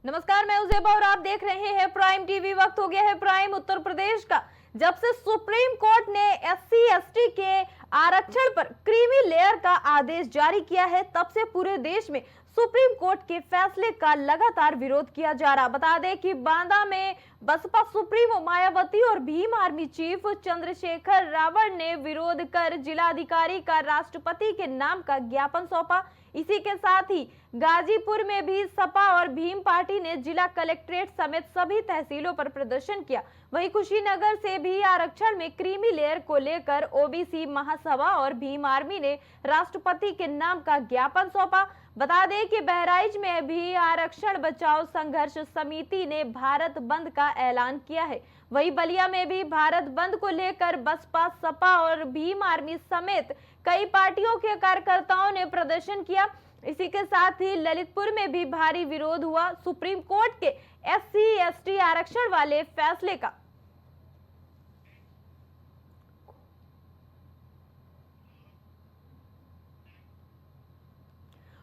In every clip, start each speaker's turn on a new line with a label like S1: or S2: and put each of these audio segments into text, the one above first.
S1: नमस्कार, मैं उजेबा और आप देख रहे हैं प्राइम टीवी। वक्त हो गया है प्राइम उत्तर प्रदेश का। जब से सुप्रीम कोर्ट ने एससी एसटी के आरक्षण पर क्रीमी लेयर का आदेश जारी किया है, तब से पूरे देश में सुप्रीम कोर्ट के फैसले का लगातार विरोध किया जा रहा। बता दें कि बांदा में बसपा सुप्रीमो मायावती और भीम आर्मी चीफ चंद्रशेखर रावण ने विरोध कर जिलाधिकारी का राष्ट्रपति के नाम का ज्ञापन सौंपा। इसी के साथ ही गाजीपुर में भी सपा और भीम पार्टी ने जिला कलेक्ट्रेट समेत सभी तहसीलों पर प्रदर्शन किया। वहीं कुशीनगर से भी आरक्षण में क्रीमी लेयर को लेकर ओबीसी महासभा और भीम आर्मी ने राष्ट्रपति के नाम का ज्ञापन सौंपा। बता दें कि बहराइच में भी आरक्षण बचाओ संघर्ष समिति ने भारत बंद का ऐलान किया है। वहीं बलिया में भी भारत बंद को लेकर बसपा, सपा और भीम आर्मी समेत कई पार्टियों के कार्यकर्ताओं ने प्रदर्शन किया। इसी के साथ ही ललितपुर में भी भारी विरोध हुआ सुप्रीम कोर्ट के एससी एसटी आरक्षण वाले फैसले का।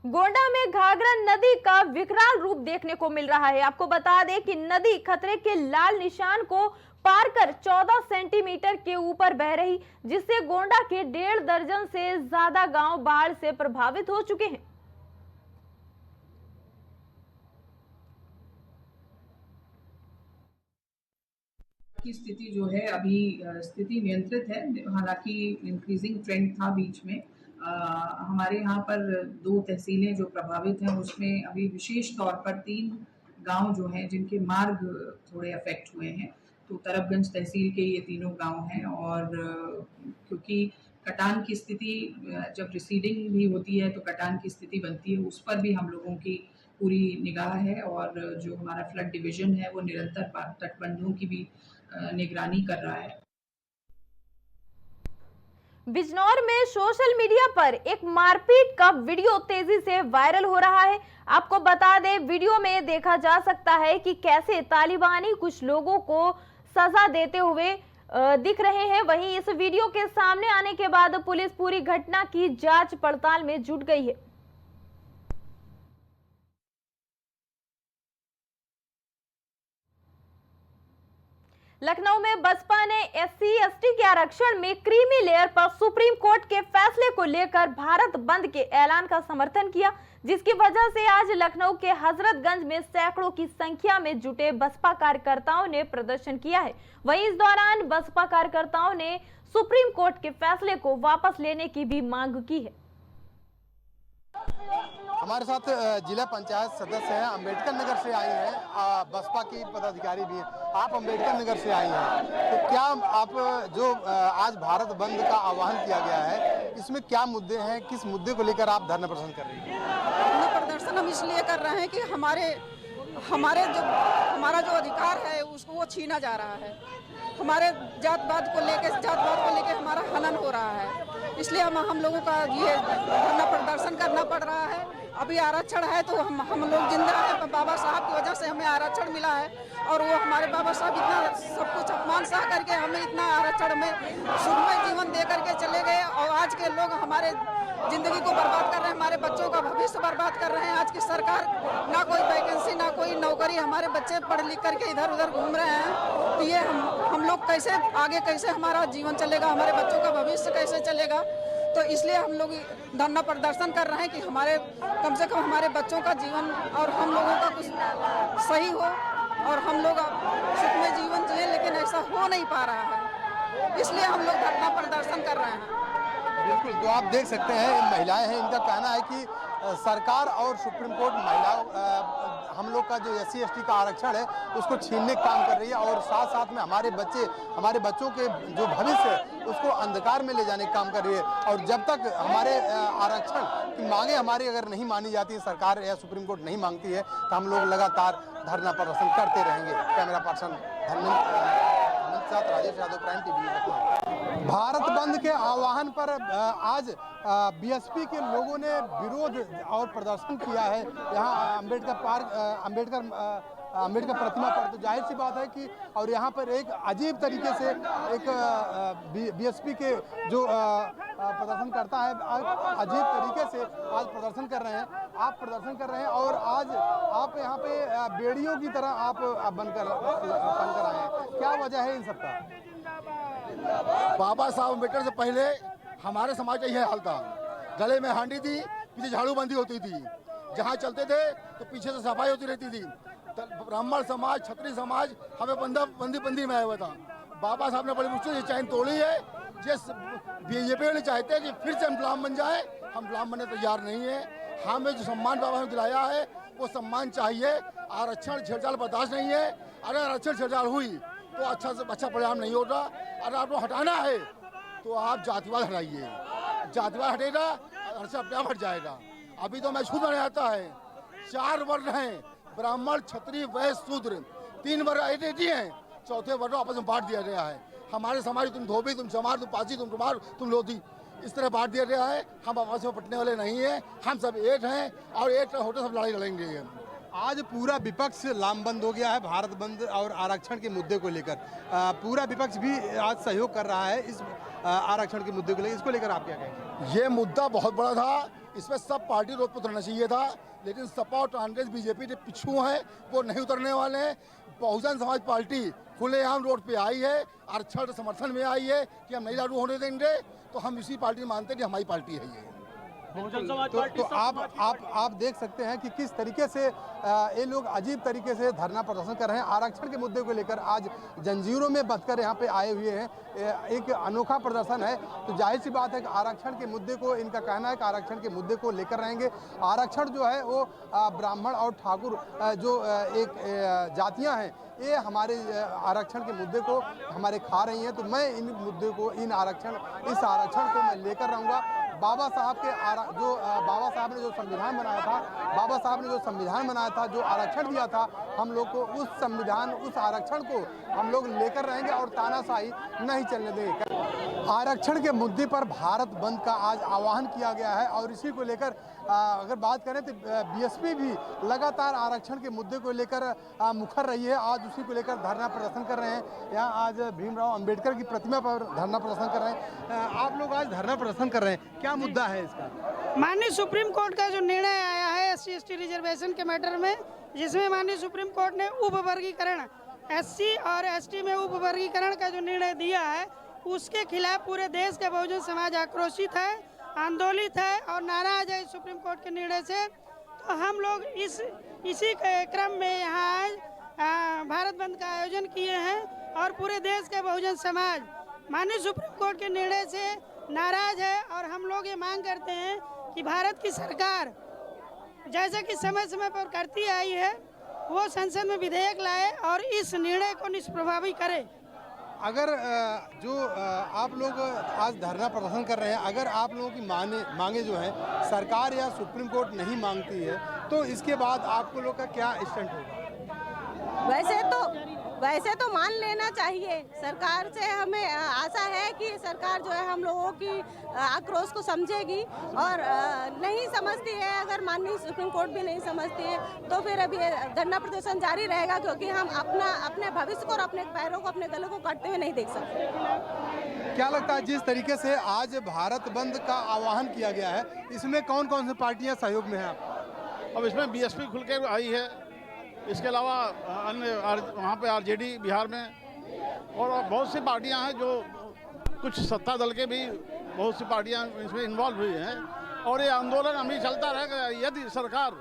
S1: गोंडा में घाघरा नदी का विकराल रूप देखने को मिल रहा है। आपको बता दें कि नदी खतरे के लाल निशान को पार कर 14 सेंटीमीटर के ऊपर बह रही, जिससे गोंडा के 1.5 दर्जन से ज्यादा गांव बाढ़ से प्रभावित हो चुके हैं।
S2: की स्थिति जो है अभी स्थिति नियंत्रित है। हालांकि इंक्रीजिंग ट्रेंड था बीच में। हमारे यहाँ पर 2 तहसीलें जो प्रभावित हैं, उसमें अभी विशेष तौर पर 3 गांव जो हैं जिनके मार्ग थोड़े अफेक्ट हुए हैं। तो तरफगंज तहसील के ये तीनों गांव हैं और क्योंकि कटान की स्थिति जब रिसीडिंग भी होती है तो कटान की स्थिति बनती है, उस पर भी हम लोगों की पूरी निगाह है। और जो हमारा फ्लड डिवीजन है वो निरंतर तटबंधों की भी निगरानी कर रहा है।
S1: बिजनौर में सोशल मीडिया पर एक मारपीट का वीडियो तेजी से वायरल हो रहा है। आपको बता दें, वीडियो में देखा जा सकता है कि कैसे तालिबानी कुछ लोगों को सजा देते हुए दिख रहे हैं। वहीं इस वीडियो के सामने आने के बाद पुलिस पूरी घटना की जांच पड़ताल में जुट गई है। लखनऊ में बसपा ने एससी एसटी के आरक्षण में क्रीमी लेयर पर सुप्रीम कोर्ट के फैसले को लेकर भारत बंद के ऐलान का समर्थन किया, जिसकी वजह से आज लखनऊ के हजरतगंज में सैकड़ों की संख्या में जुटे बसपा कार्यकर्ताओं ने प्रदर्शन किया है। वहीं इस दौरान बसपा कार्यकर्ताओं ने सुप्रीम कोर्ट के फैसले को वापस लेने की भी मांग की है।
S3: हमारे साथ जिला पंचायत सदस्य हैं, अंबेडकर नगर से आई हैं, बसपा की पदाधिकारी भी हैं। आप अंबेडकर नगर से आई हैं, तो क्या आप जो आज भारत बंद का आह्वान किया गया है, इसमें क्या मुद्दे हैं, किस मुद्दे को लेकर आप धरना प्रदर्शन कर रही हैं?
S4: धरना प्रदर्शन हम इसलिए कर रहे हैं कि हमारा जो अधिकार है उसको वो छीना जा रहा है। हमारे जात-पात को लेके हमारा हनन हो रहा है, इसलिए हम लोगों का ये धरना प्रदर्शन करना पड़ रहा है। अभी आरक्षण है तो हम लोग जिंदा हैं, बाबा साहब की वजह से हमें आरक्षण मिला है और वो हमारे बाबा साहब इतना सब कुछ अपमान सह करके हमें इतना आरक्षण में सुखमय जीवन दे करके चले गए। और आज के लोग हमारे जिंदगी को बर्बाद कर रहे हैं, हमारे बच्चों का भविष्य बर्बाद कर रहे हैं। आज की सरकार ना कोई वैकेंसी ना कोई नौकरी, हमारे बच्चे पढ़ लिख करके इधर उधर घूम रहे हैं। तो ये हम लोग कैसे आगे, कैसे हमारा जीवन चलेगा, हमारे बच्चों का भविष्य कैसे चलेगा? तो इसलिए हम लोग धरना प्रदर्शन कर रहे हैं कि हमारे कम से कम हमारे बच्चों का जीवन और हम लोगों का कुछ सही हो और हम लोग सुखमय जीवन जिए, लेकिन ऐसा हो नहीं पा रहा है, इसलिए हम लोग धरना प्रदर्शन कर रहे हैं।
S3: बिल्कुल, तो आप देख सकते हैं महिलाएं हैं, इनका कहना है कि सरकार और सुप्रीम कोर्ट हम लोग का जो एससी एसटी का आरक्षण है उसको छीनने का काम कर रही है और साथ साथ में हमारे बच्चों के जो भविष्य है उसको अंधकार में ले जाने का काम कर रही है। और जब तक हमारे आरक्षण की मांगे हमारी अगर नहीं मानी जाती, सरकार या सुप्रीम कोर्ट नहीं मांगती है, तो हम लोग लगातार धरना प्रदर्शन करते रहेंगे। कैमरा पर्सन धर्मेंद्र के साथ राजेश यादव, प्राइम टीवी। भारत बंद के आह्वान पर आज बीएसपी के लोगों ने विरोध और प्रदर्शन किया है यहाँ अम्बेडकर प्रतिमा पर। तो जाहिर सी बात है कि और यहाँ पर एक अजीब तरीके से एक बीएसपी के जो प्रदर्शन करता है अजीब तरीके से आज प्रदर्शन कर रहे हैं। आप प्रदर्शन कर रहे हैं और आज आप यहाँ पे बेड़ियों की तरह आप बनकर आए हैं। क्या वजह है इन सबका?
S5: बाबा साहब अम्बेडकर से पहले हमारे समाज का यह हाल था। गले में हांडी थी, पीछे झाड़ू बंदी होती थी, जहाँ चलते थे तो पीछे से सफाई होती रहती थी। ब्राह्मण समाज, क्षत्रिय समाज हमें बंदी में आया हुआ था। बाबा साहब ने बड़ी मुश्किल से चैन तोड़ी है। जिस बीजेपी वाले चाहते हैं कि फिर से हम गुलाम बन जाए, हम गुलाम बनने तैयार नहीं है। हमें जो सम्मान बाबा ने दिलाया है वो सम्मान चाहिए। आरक्षण छेड़छाड़ बर्दाश्त नहीं है। अगर आरक्षण छेड़छाड़ हुई तो अच्छा से अच्छा परिणाम नहीं होगा। अगर आपको हटाना है तो आप जातिवाद हटाइए। जातिवाद हटेगा, आरक्षण अपने आप हट जाएगा। अभी तो मैं खुद आता है 4 वर्ण हैं, ब्राह्मण, क्षत्रिय, वैश्य, शूद्र, 3 वर्ण आइडेंटिटी हैं। चौथे वर्ण आपस में बांट दिया गया है। हमारे समाज तुम धोबी, तुम चमार, तुम पासी, तुम कुमार, तुम लोधी, इस तरह बांट दिया गया है। हम आपस में पटने वाले नहीं हैं। हम सब एक हैं और एक होकर सब लड़ाई लड़ेंगे।
S3: आज पूरा विपक्ष लामबंद हो गया है भारत बंद और आरक्षण के मुद्दे को लेकर। पूरा विपक्ष भी आज सहयोग कर रहा है इस आरक्षण के मुद्दे को लेकर। इसको लेकर आप क्या कहेंगे?
S5: ये मुद्दा बहुत बड़ा था, इसमें सब पार्टी रोड पर उतरना चाहिए था, लेकिन सपा और कांग्रेस बीजेपी के पिछू हैं, वो नहीं उतरने वाले हैं। बहुजन समाज पार्टी खुलेआम रोड पे आई है, आरक्षण समर्थन में आई है कि हम नहीं लागू होने देंगे। तो हम इसी पार्टी मानते हैं कि हमारी पार्टी है ये।
S3: तो आप देख सकते हैं कि किस तरीके से ये लोग अजीब तरीके से धरना प्रदर्शन कर रहे हैं। आरक्षण के मुद्दे को लेकर आज जंजीरों में बंधकर यहाँ पे आए हुए हैं। एक अनोखा प्रदर्शन है। तो जाहिर सी बात है कि आरक्षण के मुद्दे को, इनका कहना है कि आरक्षण के मुद्दे को लेकर रहेंगे। आरक्षण जो है वो ब्राह्मण और ठाकुर जो एक जातियाँ हैं, ये हमारे आरक्षण के मुद्दे को हमारे खा रही हैं। तो मैं इन मुद्दे को, इस आरक्षण को मैं लेकर रहूँगा। बाबा साहब ने जो संविधान बनाया था, जो आरक्षण दिया था हम लोग को, उस संविधान, उस आरक्षण को हम लोग लेकर रहेंगे और तानाशाही नहीं चलने देंगे। आरक्षण के मुद्दे पर भारत बंद का आज आह्वान किया गया है और इसी को लेकर अगर बात करें तो बीएसपी भी लगातार आरक्षण के मुद्दे को लेकर मुखर रही है। आज उसी को लेकर धरना प्रदर्शन कर रहे हैं। यहाँ आज भीमराव अंबेडकर की प्रतिमा पर धरना प्रदर्शन कर रहे हैं। आप लोग आज धरना प्रदर्शन कर रहे हैं, क्या मुद्दा है इसका?
S6: माननीय सुप्रीम कोर्ट का जो निर्णय आया है SC/ST रिजर्वेशन के मैटर में, जिसमें माननीय सुप्रीम कोर्ट ने उपवर्गीकरण, SC और ST में उपवर्गीकरण का जो निर्णय दिया है, उसके खिलाफ पूरे देश का बहुजन समाज आक्रोशित है, आंदोलित है और नाराज है सुप्रीम कोर्ट के निर्णय से। तो हम लोग इसी के क्रम में यहाँ आज भारत बंद का आयोजन किए हैं और पूरे देश का बहुजन समाज माननीय सुप्रीम कोर्ट के निर्णय से नाराज है। और हम लोग ये मांग करते हैं कि भारत की सरकार जैसा कि समय समय पर करती आई है, वो संसद में विधेयक लाए और इस निर्णय को निष्प्रभावी करे।
S3: अगर जो आप लोग आज धरना प्रदर्शन कर रहे हैं, अगर आप लोगों की मांगे जो हैं सरकार या सुप्रीम कोर्ट नहीं मांगती है, तो इसके बाद आपको लोग का क्या स्टैंड होगा?
S7: वैसे तो मान लेना चाहिए। सरकार से हमें आशा है कि सरकार जो है हम लोगों की आक्रोश को समझेगी और नहीं समझती है, अगर माननीय सुप्रीम कोर्ट भी नहीं समझती है तो फिर अभी धरना प्रदर्शन जारी रहेगा, क्योंकि हम अपने भविष्य को और अपने पैरों को, अपने गले को काटते हुए नहीं देख सकते।
S3: क्या लगता है जिस तरीके से आज भारत बंद का आह्वान किया गया है, इसमें कौन कौन सी पार्टियां सहयोग में हैं आप?
S8: अब इसमें बीएसपी खुल के आई है, इसके अलावा अन्य वहाँ पे आरजेडी बिहार में और बहुत सी पार्टियां हैं, जो कुछ सत्ता दल के भी बहुत सी पार्टियां इसमें इन्वॉल्व हुई हैं। और ये आंदोलन अभी चलता रहेगा यदि सरकार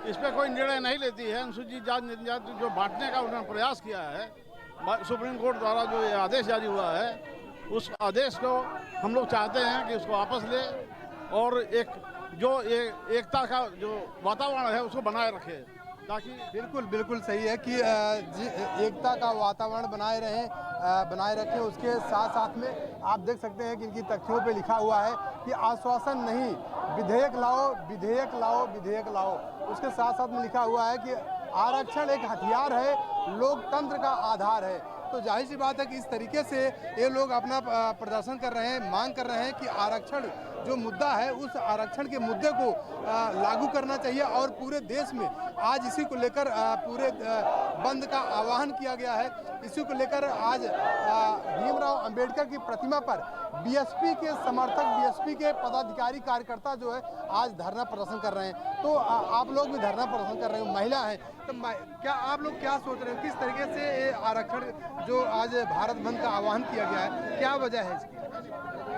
S8: इस पर कोई निर्णय नहीं लेती है। अनुसूचित जाति जनजाति जो बांटने का उन्होंने प्रयास किया है, सुप्रीम कोर्ट द्वारा जो ये आदेश जारी हुआ है, उस आदेश को हम लोग चाहते हैं कि उसको वापस ले और एकता का जो वातावरण है उसको बनाए रखे, ताकि
S3: बिल्कुल सही है कि एकता का वातावरण बनाए रखें। उसके साथ में आप देख सकते हैं कि इनकी तख्तियों पे लिखा हुआ है कि आश्वासन नहीं, विधेयक लाओ। उसके साथ में लिखा हुआ है कि आरक्षण एक हथियार है, लोकतंत्र का आधार है। तो जाहिर सी बात है कि इस तरीके से ये लोग अपना प्रदर्शन कर रहे हैं, मांग कर रहे हैं कि आरक्षण जो मुद्दा है उस आरक्षण के मुद्दे को लागू करना चाहिए। और पूरे देश में आज इसी को लेकर पूरे बंद का आह्वान किया गया है। इसी को लेकर आज भीमराव अंबेडकर की प्रतिमा पर बीएसपी के समर्थक, बीएसपी के पदाधिकारी, कार्यकर्ता जो है आज धरना प्रदर्शन कर रहे हैं। तो आप लोग भी धरना प्रदर्शन कर रहे हो, महिला हैं, तो क्या आप लोग क्या सोच रहे हो, किस तरीके से ये आरक्षण जो आज भारत बंद का आह्वान किया गया है, क्या वजह है इसकी?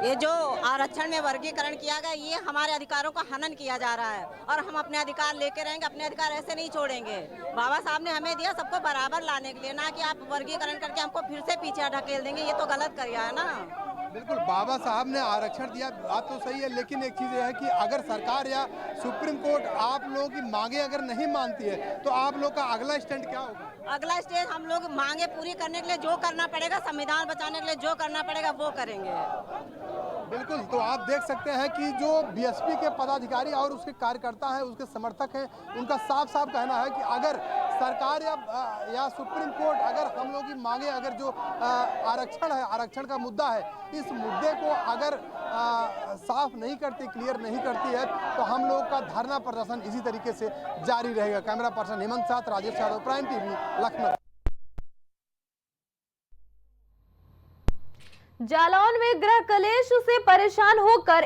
S9: ये जो आरक्षण में वर्गीकरण किया गया, ये हमारे अधिकारों का हनन किया जा रहा है और हम अपने अधिकार लेके रहेंगे, अपने अधिकार ऐसे नहीं छोड़ेंगे। बाबा साहब ने हमें दिया सबको बराबर लाने के लिए, ना कि आप वर्गीकरण करके हमको फिर से पीछे ढकेल देंगे, ये तो गलत किया है ना।
S3: बिल्कुल, बाबा साहब ने आरक्षण दिया, बात तो सही है, लेकिन एक चीज़ यह है कि अगर सरकार या सुप्रीम कोर्ट आप लोगों की मांगे अगर नहीं मानती है तो आप लोग का अगला स्टैंड क्या होगा?
S9: अगला स्टेज हम लोग मांगे पूरी करने के लिए जो करना पड़ेगा, संविधान बचाने के लिए जो करना पड़ेगा वो करेंगे।
S3: बिल्कुल, तो आप देख सकते हैं कि जो बीएसपी के पदाधिकारी और उसके कार्यकर्ता हैं, उसके समर्थक हैं, उनका साफ साफ कहना है कि अगर सरकार या सुप्रीम कोर्ट अगर हम लोग की मांगे, अगर जो आरक्षण है, आरक्षण का मुद्दा है, इस मुद्दे को अगर साफ नहीं करती, क्लियर नहीं करती है, तो हम लोग का धरना प्रदर्शन इसी तरीके से जारी रहेगा। कैमरा पर्सन हेमंत साथ, राजेश यादव, प्राइम टीवी, लखनऊ।
S1: जालौन में गृह कलेश से परेशान होकर